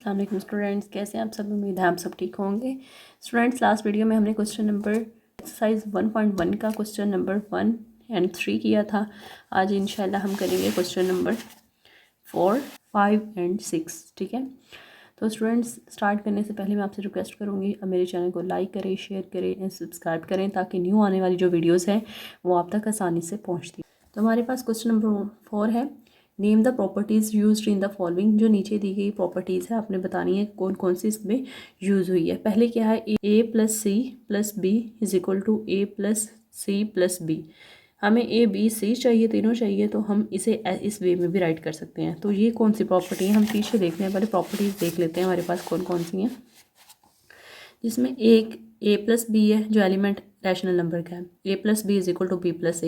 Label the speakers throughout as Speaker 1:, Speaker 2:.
Speaker 1: अस्सलाम वालेकुम स्टूडेंट्स, कैसे हैं आप सब। उम्मीद है आप सब ठीक होंगे। स्टूडेंट्स, लास्ट वीडियो में हमने क्वेश्चन नंबर एक्सरसाइज 1.1 का क्वेश्चन नंबर 1 एंड 3 किया था। आज इंशाल्लाह हम करेंगे क्वेश्चन नंबर 4, 5 एंड 6। ठीक है, तो स्टूडेंट्स स्टार्ट करने से पहले मैं आपसे रिक्वेस्ट करूँगी अब मेरे चैनल को लाइक करें, शेयर करें एंड सब्सक्राइब करें ताकि न्यू आने वाली जो वीडियोज़ हैं वो आप तक आसानी से पहुँचती। तो हमारे पास क्वेश्चन नंबर 4 है, name the properties used in the following. जो नीचे दी गई प्रॉपर्टीज़ है आपने बतानी है कौन कौन सी इसमें यूज़ हुई है। पहले क्या है, A plus C plus B is equal to A plus C plus B. हमें ए बी सी चाहिए, तीनों चाहिए, तो हम इसे इस वे में भी राइट कर सकते हैं। तो ये कौन सी प्रॉपर्टी है, हम पीछे देखते हैं, पहले प्रॉपर्टीज़ देख लेते हैं हमारे पास कौन कौन सी हैं। जिसमें एक ए प्लस बी है जो एलिमेंट रैशनल नंबर का है, A plus B is equal to B plus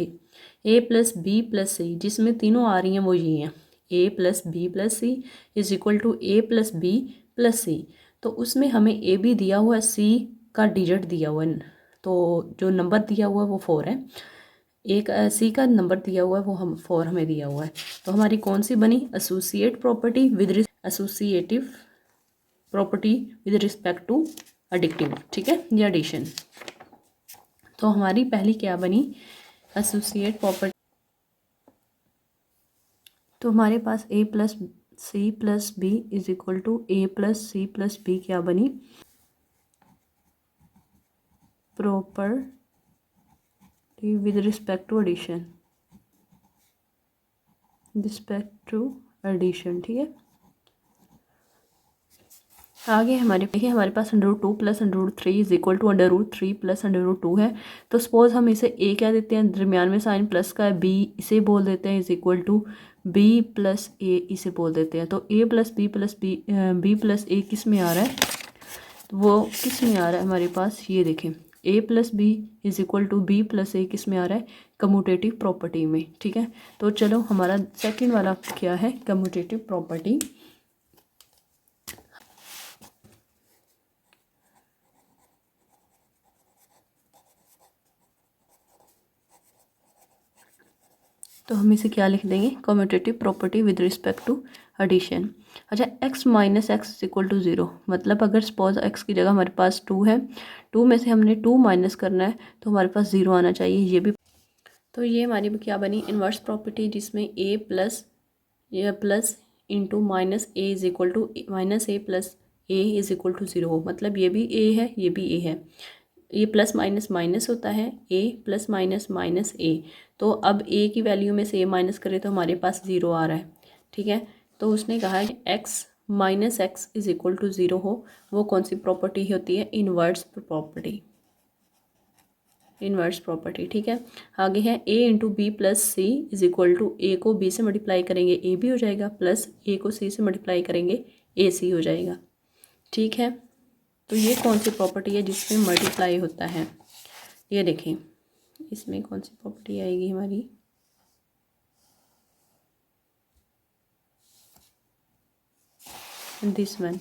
Speaker 1: A plus B plus C, जिसमें तीनों आ रही हैं वो ये हैं, A plus B plus C is equal to A plus B plus C. तो उसमें हमें ए भी दिया हुआ है, सी का डिजिट दिया हुआ है, तो जो नंबर दिया हुआ है वो 4 है। एक सी का नंबर दिया हुआ है वो हम 4 हमें दिया हुआ है। तो हमारी कौन सी बनी, associative property with respect to एडिक्टिव। ठीक है, ये एडिशन। तो हमारी पहली क्या बनी, एसोसिएट प्रॉपर्टी। तो हमारे पास A plus C plus B is equal to A plus C plus B क्या बनी, property with respect to addition, ठीक है। आगे हमारे पास √2 plus √3 is equal to √3 plus √2 है। तो सपोज हम इसे ए क्या देते हैं, दरमियान में साइन प्लस का है, बी इसे बोल देते हैं is equal to B plus A इसे बोल देते हैं। तो A plus B plus B plus A किस में आ रहा है, तो वो किस में आ रहा है हमारे पास, ये देखें, A plus B is equal to B plus A किस में आ रहा है, कम्यूटेटिव प्रॉपर्टी में। ठीक है, तो चलो हमारा सेकेंड वाला क्या है, कम्यूटेटिव प्रॉपर्टी। तो हम इसे क्या लिख देंगे, commutative property with respect to addition. अच्छा, x minus x equal to 0, मतलब अगर सपोज x की जगह हमारे पास 2 है, 2 में से हमने 2 माइनस करना है तो हमारे पास 0 आना चाहिए, ये भी। तो ये हमारी क्या बनी, इन्वर्स प्रॉपर्टी, जिसमें a प्लस या plus into minus a is equal to minus a plus a is equal to 0 हो, मतलब ये भी a है ये भी a है। ये प्लस माइनस माइनस होता है, ए प्लस माइनस माइनस ए। तो अब ए की वैल्यू में से ए माइनस करें तो हमारे पास 0 आ रहा है। ठीक है, तो उसने कहा है x minus x is equal to 0 हो, वो कौन सी प्रॉपर्टी होती है, इन्वर्स प्रॉपर्टी। ठीक है, आगे है A into B plus C is equal to, A को बी से मल्टीप्लाई करेंगे ए बी हो जाएगा, प्लस ए को सी से मल्टीप्लाई करेंगे ए सी हो जाएगा। ठीक है, तो ये कौन सी प्रॉपर्टी है जिसमें मल्टीप्लाई होता है, ये देखें, इसमें कौन सी प्रॉपर्टी आएगी हमारी, this one,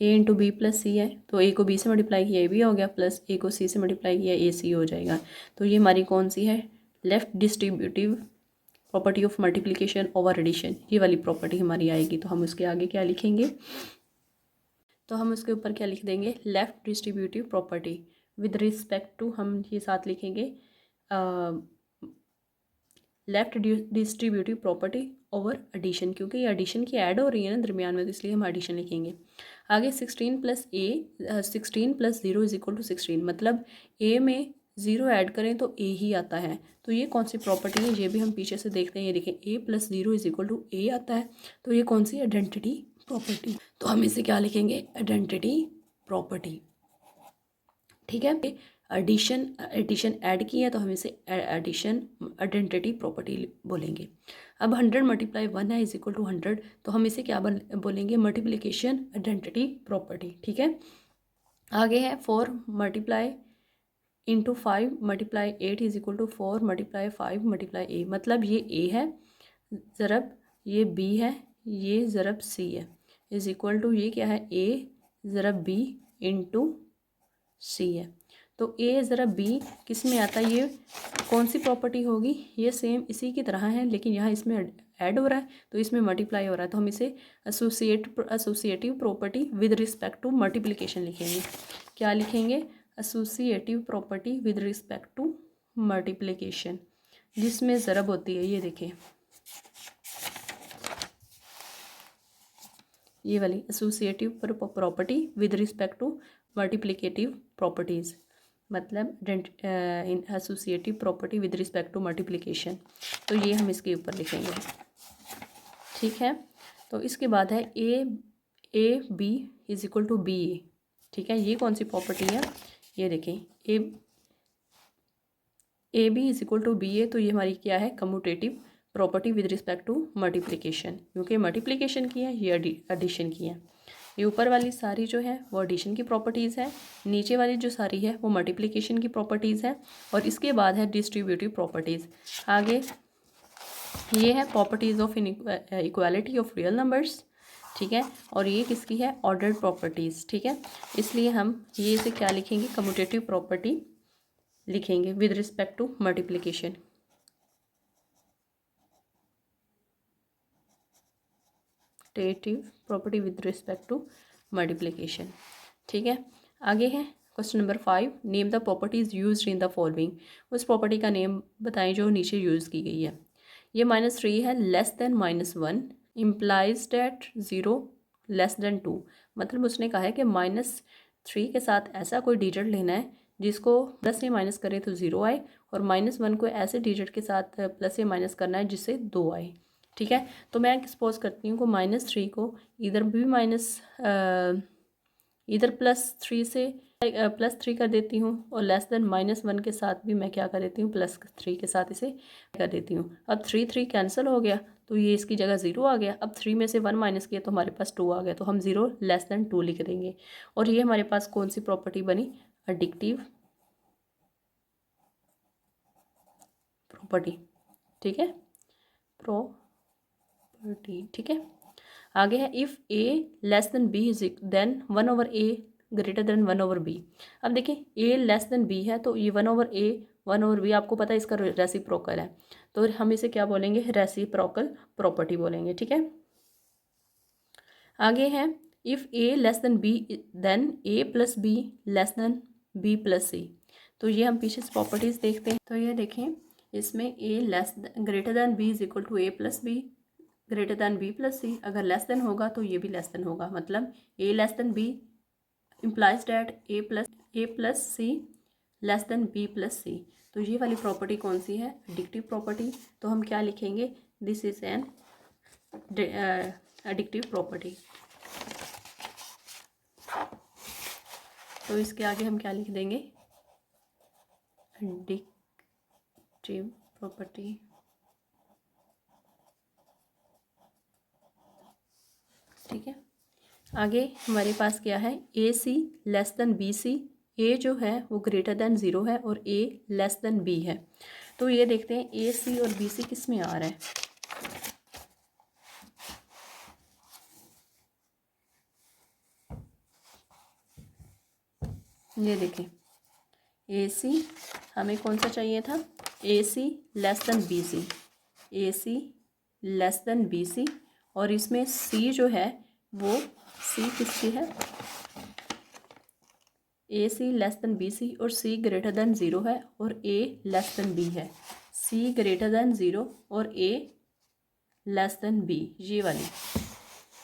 Speaker 1: A into B plus C है, तो ए को बी से मल्टीप्लाई किया ए बी हो गया, प्लस ए को सी से मल्टीप्लाई किया ए सी हो जाएगा। तो ये हमारी कौन सी है, left distributive property of multiplication over addition, ये वाली प्रॉपर्टी हमारी आएगी। तो हम उसके आगे क्या लिखेंगे, तो हम उसके ऊपर क्या लिख देंगे, left distributive property with respect to, हम ये साथ लिखेंगे left distributive property over addition, क्योंकि ये एडिशन की ऐड हो रही है ना दरमियान में, तो इसलिए हम एडिशन लिखेंगे। आगे 16 प्लस 0 इज इक्वल टू 16, मतलब ए में 0 ऐड करें तो ए ही आता है। तो ये कौन सी प्रॉपर्टी है, ये भी हम पीछे से देखते हैं, ये देखें, A plus 0 is equal to ए आता है, तो ये कौन सी आइडेंटिटी प्रॉपर्टी, तो हम इसे क्या लिखेंगे, आइडेंटिटी प्रॉपर्टी। ठीक है, एडिशन ऐड की है तो हम इसे एडिशन आइडेंटिटी प्रॉपर्टी बोलेंगे। अब 100 मल्टीप्लाई 1 है इज इक्वल टू 100, तो हम इसे क्या बोलेंगे, मल्टीप्लिकेशन आइडेंटिटी प्रॉपर्टी। ठीक है, आगे है 4 multiply into 5 multiply 8 is equal to 4 multiply 5 multiply A, मतलब ये ए है ज़रब ये बी है, ये ज़रब सी है, इज इक्वल टू ये क्या है, ए ज़रब बी इंटू सी है। तो ए ज़रा बी किस में आता है, ये कौन सी प्रॉपर्टी होगी, ये सेम इसी की तरह है, लेकिन यहाँ इसमें ऐड हो रहा है तो इसमें मल्टीप्लाई हो रहा है, तो हम इसे associative property with respect to multiplication लिखेंगे। क्या लिखेंगे? Associative property with respect to multiplication, जिसमें ज़रब होती है। ये देखें, ये वाली associative property with respect to multiplicative properties, मतलब इन associative property with respect to multiplication. तो ये हम इसके ऊपर लिखेंगे, ठीक है। तो इसके बाद है A B is equal to B A, ठीक है। ये कौन सी प्रॉपर्टी है? ये देखें, A B is equal to B A, तो ये हमारी क्या है? Commutative property with respect to multiplication, क्योंकि मल्टीप्लिकेशन की है, ये एडिशन की है। ये ऊपर वाली सारी जो है वो एडिशन की प्रॉपर्टीज़ है, नीचे वाली जो सारी है वो मल्टीप्लिकेशन की प्रॉपर्टीज़ है, और इसके बाद है डिस्ट्रीब्यूटिव प्रॉपर्टीज़। आगे ये है properties of equality of real numbers, ठीक है। और ये किसकी है? ऑर्डर्ड प्रॉपर्टीज़, ठीक है। इसलिए हम ये इसे क्या लिखेंगे? कम्यूटेटिव प्रॉपर्टी लिखेंगे with respect to multiplication. Property with respect to multiplication, ठीक है। आगे है question number 5, name the properties used in the following. उस प्रॉपर्टी का नेम बताएं जो नीचे यूज़ की गई है। ये -3 है, less than -1 implies date 0 less than 2, मतलब उसने कहा है कि -3 के साथ ऐसा कोई डिजिट लेना है जिसको प्लस या माइनस करें तो 0 आए, और -1 को ऐसे डिजिट के साथ प्लस या माइनस करना है जिससे 2 आए, ठीक है। तो मैं सपोज करती हूँ को -3 को इधर भी इधर +3 से +3 कर देती हूँ, और लेस देन -1 के साथ भी मैं क्या कर देती हूँ? +3 के साथ इसे कर देती हूँ। अब 3 कैंसिल हो गया, तो ये इसकी जगह 0 आ गया। अब 3 में से 1 माइनस किया तो हमारे पास 2 आ गया, तो हम 0 लेस देन 2 लिख देंगे। और ये हमारे पास कौन सी प्रॉपर्टी बनी? एडिक्टिव प्रॉपर्टी, ठीक है, प्रॉपर्टी, ठीक है। आगे है if A less than b is then 1/a greater than 1/b। अब देखिए ए लेस देन बी है, तो ये 1/a 1/b आपको पता है इसका रेसिप्रोकल है, तो हम इसे क्या बोलेंगे? रेसिप्रोकल प्रॉपर्टी बोलेंगे, ठीक है। आगे है if A less than B then a plus B less than b plus C. तो ये हम पीछे से प्रॉपर्टीज़ देखते हैं। तो ये देखें, इसमें a less greater than b is equal to a plus B greater than B plus C. अगर लेस देन होगा तो ये भी लेस देन होगा, मतलब A less than B implies that A plus C less than B plus C. तो ये वाली प्रॉपर्टी कौन सी है? एडिक्टिव प्रॉपर्टी। तो हम क्या लिखेंगे? दिस इज एन एडिक्टिव प्रॉपर्टी। तो इसके आगे हम क्या लिख देंगे? एडिक्टिव प्रॉपर्टी, ठीक है। आगे हमारे पास क्या है? ए सी लेस देन बी सी। ए जो है वो ग्रेटर देन 0 है और ए लेस देन बी है। तो ये देखते हैं ए सी और बी सी किस में आ रहा है। ये देखें, ए सी हमें कौन सा चाहिए था? ए सी लेस देन बी सी, ए C less than B C, और इसमें सी जो है वो सी किसकी है? ए C less than B C, और सी ग्रेटर देन 0 है और ए लेस देन बी है। सी ग्रेटर देन 0 और ए लेस देन बी, ये वाली।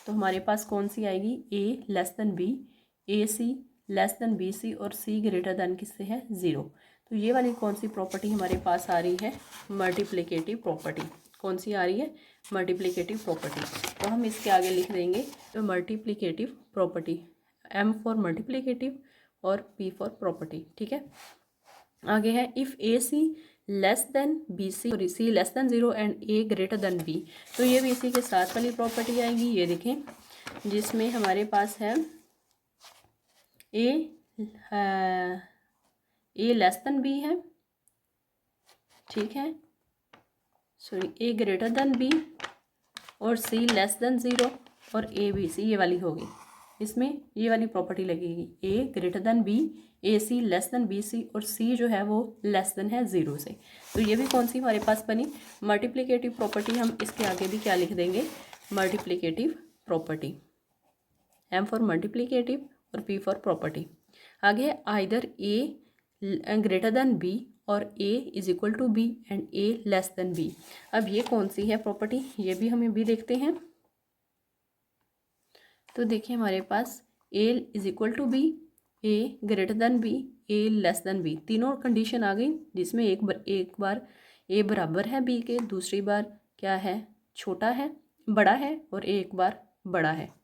Speaker 1: तो हमारे पास कौन सी आएगी? ए लेस देन बी, ए C less than B C, और सी ग्रेटर देन किससे है? 0। तो ये वाली कौन सी प्रॉपर्टी हमारे पास आ रही है? Multiplicative property. कौन सी आ रही है? Multiplicative property. तो हम इसके आगे लिख देंगे तो multiplicative property, M for multiplicative और पी फॉर प्रॉपर्टी, ठीक है। आगे है if A C less than B C और C less than 0 and A greater than B. तो ये भी इसी के साथ वाली प्रॉपर्टी आएगी। ये देखें, जिसमें हमारे पास है ए लेस देन बी है, ठीक है, सॉरी ए ग्रेटर देन बी, और सी लेस देन 0 और ए बी सी, ये वाली होगी, इसमें ये वाली प्रॉपर्टी लगेगी, ए ग्रेटर देन बी, ए C less than B C, और सी जो है वो लेस देन है 0 से। तो ये भी कौन सी हमारे पास बनी, मल्टीप्लिकेटिव प्रॉपर्टी। हम इसके आगे भी क्या लिख देंगे, multiplicative property, M for multiplicative और पी फॉर प्रॉपर्टी। आगे either A greater than B और A is equal to B and A less than B. अब ये कौन सी है प्रॉपर्टी, ये भी हमें भी देखते हैं। तो देखिए हमारे पास A is equal to B, A greater than B, A less than B, तीनों कंडीशन आ गई, जिसमें एक बार ए बराबर है बी के, दूसरी बार क्या है, छोटा है, बड़ा है, और एक बार बड़ा है।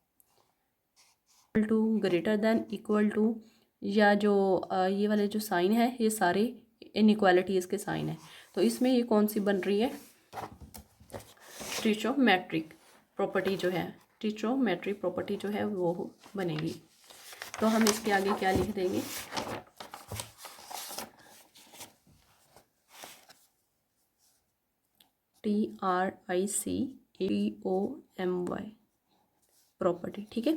Speaker 1: Equal to, greater than, equal to, या जो ये वाले जो साइन है ये सारे इनइक्वालिटीज़ के साइन है। तो इसमें ये कौन सी बन रही है, ट्रिचोमेट्रिक प्रॉपर्टी जो है, ट्रिचोमेट्रिक प्रॉपर्टी जो है वो बनेगी। तो हम इसके आगे क्या लिख देंगे, TRICOMY प्रॉपर्टी। ठीक है,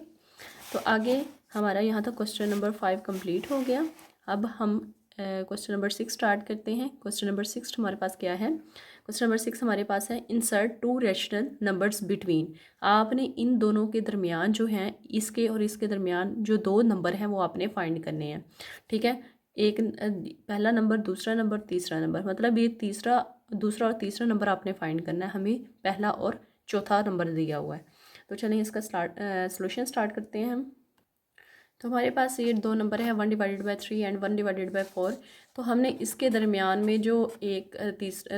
Speaker 1: तो आगे हमारा यहाँ तक क्वेश्चन नंबर 5 कंप्लीट हो गया। अब हम क्वेश्चन नंबर 6 स्टार्ट करते हैं। क्वेश्चन नंबर 6 हमारे पास क्या है, क्वेश्चन नंबर 6 हमारे पास है इंसर्ट 2 रैशनल नंबर्स बिटवीन। आपने इन दोनों के दरमियान जो हैं, इसके और इसके दरमियान जो 2 नंबर हैं वो आपने फाइंड करने हैं। ठीक है, एक पहला नंबर, दूसरा नंबर, तीसरा नंबर, मतलब ये दूसरा और तीसरा नंबर आपने फाइंड करना है। हमें पहला और चौथा नंबर दिया हुआ है। तो चलिए इसका सॉल्यूशन स्टार्ट करते हैं हम। तो हमारे पास ये 2 नंबर है, 1 divided by 3 and 1 divided by 4। तो हमने इसके दरमियान में जो एक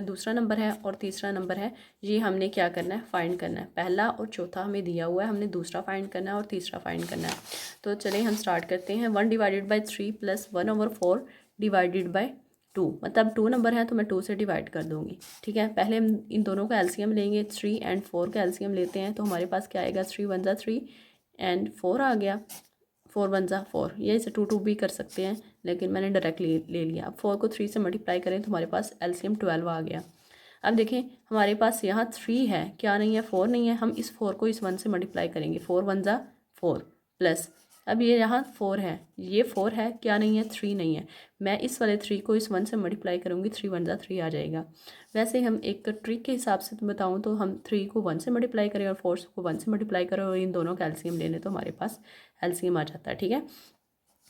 Speaker 1: दूसरा नंबर है और तीसरा नंबर है, ये हमने क्या करना है, फाइंड करना है। पहला और चौथा हमें दिया हुआ है, हमने दूसरा फाइंड करना है और तीसरा फाइंड करना है। तो चलिए हम स्टार्ट करते हैं। 1 divided by 3 plus 1/4 divided by 2, मतलब 2 नंबर है तो मैं 2 से डिवाइड कर दूंगी। ठीक है, पहले हम इन दोनों का एलसीएम लेंगे, 3 एंड 4 का एलसीएम लेते हैं। तो हमारे पास क्या आएगा, 3 1 जा 3 एंड 4 आ गया, 4 1 जा 4। ये इसे 2 2 भी कर सकते हैं, लेकिन मैंने डायरेक्ट ले लिया। अब 4 को 3 से मल्टीप्लाई करें तो हमारे पास एलसीएम 12 आ गया। अब देखें हमारे पास यहाँ 3 है, क्या नहीं है, 4 नहीं है। हम इस 4 को इस 1 से मल्टीप्लाई करेंगे, 4 1 जा 4 प्लस, अब ये यहाँ 4 है, ये 4 है, क्या नहीं है, 3 नहीं है। मैं इस वाले 3 को इस 1 से मल्टीप्लाई करूँगी, 3 1 जा 3 आ जाएगा। वैसे हम एक ट्रिक के हिसाब से बताऊँ तो हम 3 को 1 से मल्टीप्लाई करें और 4 को 1 से मल्टीप्लाई करें और इन दोनों का एलसीएम ले लें तो हमारे पास एलसीएम आ जाता है। ठीक है,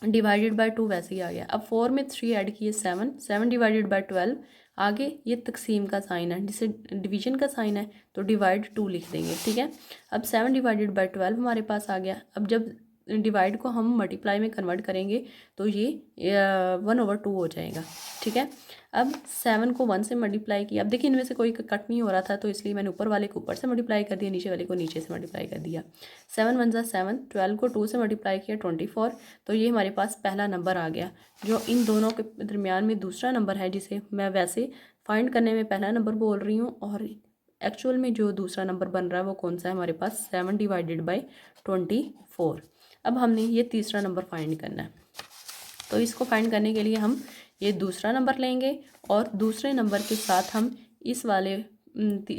Speaker 1: डिवाइडेड बाय 2 वैसे ही आ गया। अब 4 में 3 ऐड किए 7, 7 डिवाइडेड बाय 12। आगे ये तकसीम का साइन है, जिसे डिवीजन का साइन है, तो डिवाइड 2 लिख देंगे। ठीक है, अब 7 डिवाइडेड बाय 12 हमारे पास आ गया। अब जब डिवाइड को हम मल्टीप्लाई में कन्वर्ट करेंगे तो ये 1/2 हो जाएगा। ठीक है, अब 7 को 1 से मल्टीप्लाई किया। अब देखिए इनमें से कोई कट नहीं हो रहा था, तो इसलिए मैंने ऊपर वाले को ऊपर से मल्टीप्लाई कर दिया, नीचे वाले को नीचे से मल्टीप्लाई कर दिया। 7 1 जा 7, 12 को 2 से मल्टीप्लाई किया 24। तो ये हमारे पास पहला नंबर आ गया, जो इन दोनों के दरमियान में दूसरा नंबर है, जिसे मैं वैसे फाइंड करने में पहला नंबर बोल रही हूँ, और एक्चुअल में जो दूसरा नंबर बन रहा है वो कौन सा है हमारे पास, 7 डिवाइडेड बाई 24। अब हमने ये तीसरा नंबर फाइंड करना है। तो इसको फाइंड करने के लिए हम ये दूसरा नंबर लेंगे और दूसरे नंबर के साथ हम इस वाले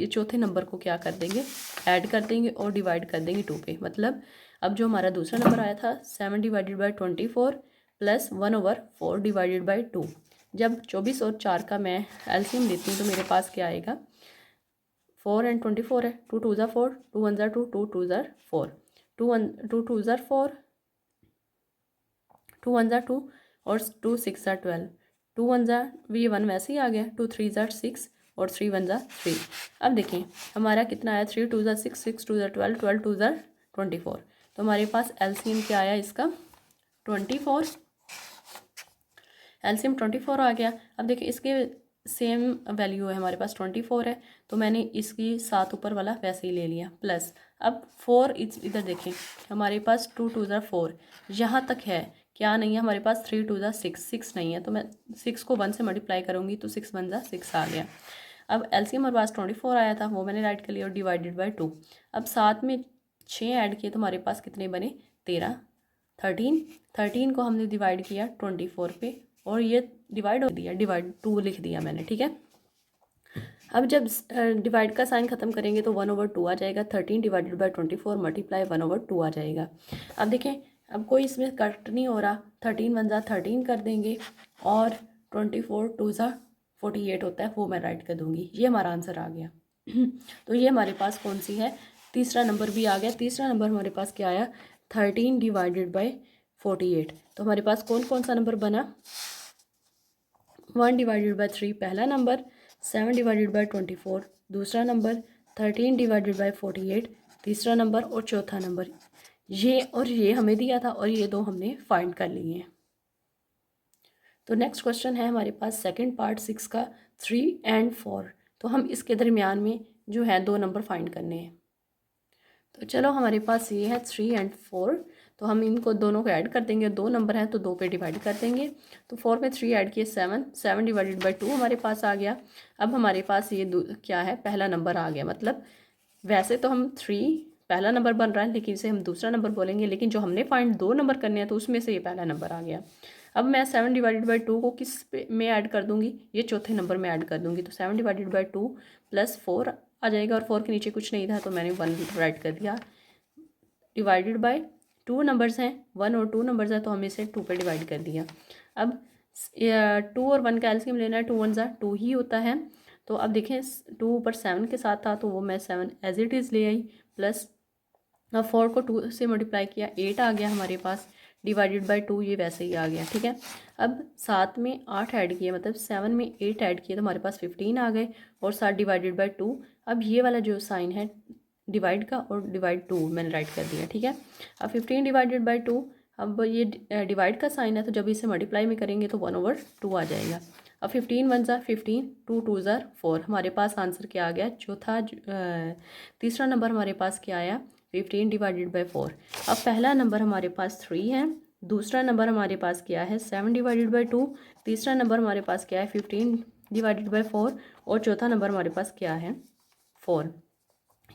Speaker 1: चौथे नंबर को क्या कर देंगे, ऐड कर देंगे और डिवाइड कर देंगे 2 पे। मतलब अब जो हमारा दूसरा नंबर आया था 7 divided by 24 plus 1/4 divided by 2। जब 24 और 4 का मैं एलसीएम लेती हूँ तो मेरे पास क्या आएगा, 4 एंड 24 है, 2 2 जा 4, 2 1 जा 2, 2 2 जा 4, 2 2 जा 4, 2 1 जा 2 और 2 6 जा 12, 2 1 जा, ये 1 वैसे ही आ गया, 2 3 जा 6 और 3 1 जा 3। अब देखें हमारा कितना आया, 3 2 जा 6, 6 2 जा 12, 12 2 जा 24। तो हमारे पास एलसीएम क्या आया इसका, 24, एलसीएम 24 आ गया। अब देखिए इसके सेम वैल्यू है हमारे पास, 24 है, तो मैंने इसकी 7 ऊपर वाला वैसे ही ले लिया प्लस। अब 4 इधर देखें हमारे पास 2 2 जा 4 यहाँ तक है, क्या नहीं है हमारे पास, 3 2 जा 6, 6 नहीं है, तो मैं 6 को 1 से मल्टीप्लाई करूँगी तो 6 1 जा 6 आ गया। अब एलसीएम हमारे पास 24 आया था, वो मैंने राइट कर लिया और डिवाइडेड बाई 2। अब 7 में 6 ऐड किए तो हमारे पास कितने बने, 13, 13 को हमने डिवाइड किया 24 पे और ये डिवाइड हो दिया, डिवाइड 2 लिख दिया मैंने। ठीक है, अब जब डिवाइड का साइन ख़त्म करेंगे तो 1/2 आ जाएगा। 13 डिवाइडेड बाई 24 मल्टीप्लाई 1/2 आ जाएगा। अब देखें, अब कोई इसमें कट नहीं हो रहा। 13 1 ज़ा 13 कर देंगे और 24 2 ज़ा 48 होता है, वो मैं राइट कर दूँगी। ये हमारा आंसर आ गया। तो ये हमारे पास कौन सी है, तीसरा नंबर भी आ गया। तीसरा नंबर हमारे पास क्या आया, 13 डिवाइडेड बाई 48। तो हमारे पास कौन कौन सा नंबर बना, 1 डिवाइडेड बाई 3 पहला नंबर, 7 डिवाइडेड बाई 24 दूसरा नंबर, 13 डिवाइडेड बाई 48 तीसरा नंबर और चौथा नंबर। ये और ये हमें दिया था और ये दो हमने फाइंड कर लिए हैं। तो नेक्स्ट क्वेश्चन है हमारे पास सेकंड पार्ट 6 का 3 और 4। तो हम इसके दरमियान में जो है दो नंबर फाइंड करने हैं। तो चलो हमारे पास ये है 3 और 4। तो हम इनको दोनों को ऐड कर देंगे, दो नंबर हैं तो दो पे डिवाइड कर देंगे। तो 4 में 3 ऐड किए 7 डिवाइडेड बाई 2 हमारे पास आ गया। अब हमारे पास ये क्या है, पहला नंबर आ गया। मतलब वैसे तो हम 3 पहला नंबर बन रहा है, लेकिन इसे हम दूसरा नंबर बोलेंगे। लेकिन जो हमने फाइंड दो नंबर करने हैं तो उसमें से ये पहला नंबर आ गया। अब मैं 7 डिवाइडेड बाई 2 को किस में ऐड कर दूँगी, ये चौथे नंबर में ऐड कर दूँगी। तो 7 डिवाइडेड बाई 2 प्लस 4 आ जाएगा और 4 के नीचे कुछ नहीं था तो मैंने 1 राइट कर दिया। डिवाइडेड बाई 2 नंबर्स हैं, 1 और 2 नंबर्स हैं तो हमने इसे 2 पे डिवाइड कर दिया। अब 2 और 1 का एलसीएम लेना है, 2 1 ज़ा 2 ही होता है। तो अब देखें 2 ऊपर 7 के साथ था तो वो मैं 7 एज इट इज़ ले आई, प्लस 4 को 2 से मल्टीप्लाई किया 8 आ गया हमारे पास, डिवाइडेड बाई 2 ये वैसे ही आ गया। ठीक है, अब 7 में 8 ऐड किए, मतलब 7 में 8 ऐड किए तो हमारे पास 15 आ गए और 7 डिवाइडेड बाई 2। अब ये वाला जो साइन है डिवाइड का और डिवाइड 2 मैंने राइट कर दिया। ठीक है, अब 15 डिवाइडेड बाई 2, अब ये डिवाइड का साइन है तो जब इसे मल्टीप्लाई में करेंगे तो 1/2 आ जाएगा। अब 15 1 ज़ा 15, 2 2 ज़ा 4। हमारे पास आंसर क्या आ गया, चौथा तीसरा नंबर हमारे पास क्या आया, 15 डिवाइडेड बाई 4। अब पहला नंबर हमारे पास 3 है, दूसरा नंबर हमारे पास क्या है 7 डिवाइडेड बाई 2, तीसरा नंबर हमारे पास क्या है 15 डिवाइडेड बाई 4 और चौथा नंबर हमारे पास क्या है 4।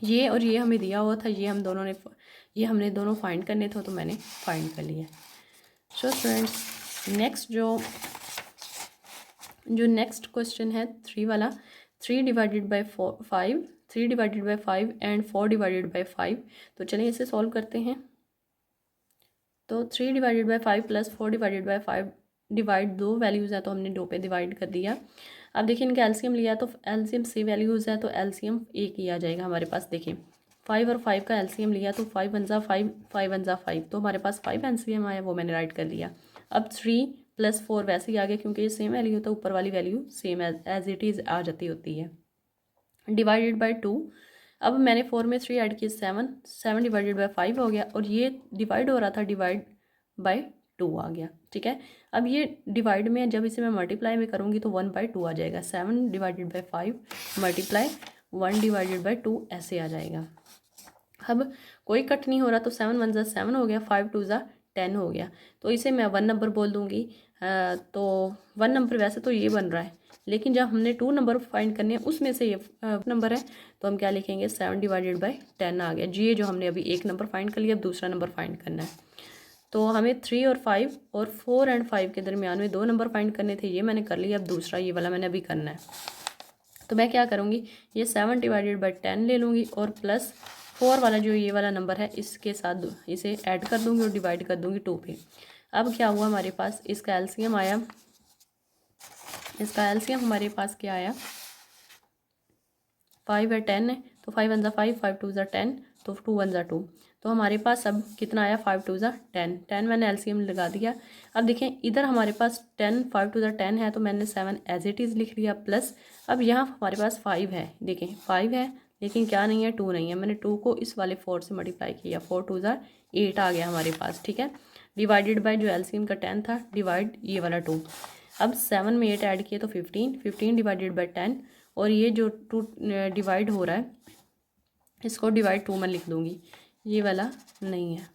Speaker 1: ये और ये हमें दिया हुआ था, ये हमने दोनों फाइंड करने थे तो मैंने फाइंड कर लिया। सो फ्रेंड्स नेक्स्ट जो नेक्स्ट क्वेश्चन है 3 वाला, 3 divided by 5, 3 divided by 5 and 4 divided by 5। तो चलिए इसे सॉल्व करते हैं। तो 3 divided by 5 plus 4 divided by 5, divide दो वैल्यूज़ है तो हमने 2 पे डिवाइड कर दिया। अब देखिए इनका एलसीएम लिया तो एलसीएम से वैल्यूज़ है तो एलसीएम एक ही आ जाएगा हमारे पास। देखिए 5 और 5 का एलसीएम लिया तो 5 1 ज़ा 5, 5 1 ज़ा 5, तो हमारे पास 5 एलसीएम आया, वो मैंने राइट कर लिया। अब 3 प्लस 4 वैसे ही आ गया क्योंकि ये सेम वैल्यू होता है, ऊपर वाली value same as it is आ जाती होती है। डिवाइडेड बाई 2, अब मैंने 4 में 3 ऐड किए 7 डिवाइडेड बाई 5 हो गया और ये डिवाइड हो रहा था, डिवाइड बाई 2 आ गया। ठीक है, अब ये डिवाइड में जब इसे मैं मल्टीप्लाई में करूँगी तो 1/2 आ जाएगा। 7 divided by 5 multiply 1 divided by 2 ऐसे आ जाएगा। अब कोई कट नहीं हो रहा तो 7 1 ज़ा 7 हो गया, 5 2 ज़ा 10 हो गया। तो इसे मैं 1 नंबर बोल दूँगी। तो 1 नंबर वैसे तो ये बन रहा है, लेकिन जब हमने 2 नंबर फाइंड करने हैं उसमें से ये नंबर है तो हम क्या लिखेंगे 7 डिवाइडेड बाई 10 आ गया। जी, ये जो हमने अभी एक नंबर फाइंड कर लिया, अब दूसरा नंबर फाइंड करना है। तो हमें 3 और 5 और 4 एंड 5 के दरमियान में दो नंबर फाइंड करने थे, ये मैंने कर लिया। अब दूसरा ये वाला मैंने अभी करना है। तो मैं क्या करूँगी, ये 7 डिवाइडेड बाई 10 ले लूँगी और प्लस 4 वाला जो ये वाला नंबर है इसके साथ इसे ऐड कर दूँगी और डिवाइड कर दूँगी 2 पे। अब क्या हुआ हमारे पास, इसका एलसीएम आया, इसका एलसीएम हमारे पास क्या आया 5 है 10 है, तो 5 1 ज़ा 5, 5 2 ज़ा 10, तो 2 1 ज़ा 2। तो हमारे पास अब कितना आया 5 2 ज़ा 10, 10 मैंने एलसीएम लगा दिया। अब देखें इधर हमारे पास 10, 5 2 ज़ा 10 है तो मैंने 7 एज इट इज़ लिख लिया, प्लस अब यहाँ हमारे पास 5 है। देखें 5 है लेकिन क्या नहीं है, 2 नहीं है। मैंने 2 को इस वाले 4 से मल्टीप्लाई किया, 4 2 ज़ा 8 आ गया हमारे पास। ठीक है, डिवाइडेड बाय जो एलसीएम का 10 था, डिवाइड ये वाला 2। अब 7 में 8 ऐड किए तो 15, 15 डिवाइडेड बाई 10 और ये जो 2 डिवाइड हो रहा है इसको डिवाइड 2 में लिख दूँगी, ये वाला नहीं है।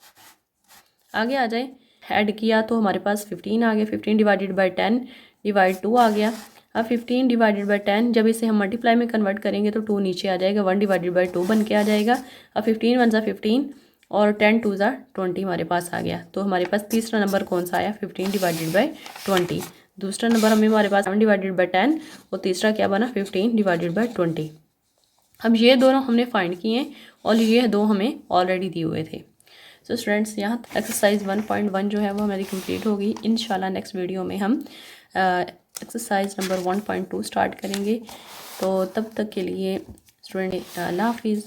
Speaker 1: आगे आ जाए, ऐड किया तो हमारे पास 15 आ गया, 15 डिवाइडेड बाई 10 डिवाइड 2 आ गया। अब 15 डिवाइडेड बाई 10 जब इसे हम मल्टीप्लाई में कन्वर्ट करेंगे तो 2 नीचे आ जाएगा, 1 डिवाइडेड बाई 2 बन के आ जाएगा। अब 15 1 ज़ा 15 और 10 2 ज़ा 20 हमारे पास आ गया। तो हमारे पास तीसरा नंबर कौन सा आया 15 डिवाइडेड बाई 20। दूसरा नंबर हमारे पास 7 डिवाइडेड बाई 10 और तीसरा क्या बना 15 डिवाइडेड बाई 20। अब ये दोनों हमने फाइंड किए हैं और ये दो हमें ऑलरेडी दिए हुए थे। सो स्टूडेंट्स यहाँ एक्सरसाइज 1.1 जो है वो हमारी कंप्लीट होगी। इंशाल्लाह नेक्स्ट वीडियो में हम एक्सरसाइज नंबर 1.2 स्टार्ट करेंगे। तो तब तक के लिए स्टूडेंट अल्लाह हाफिज़।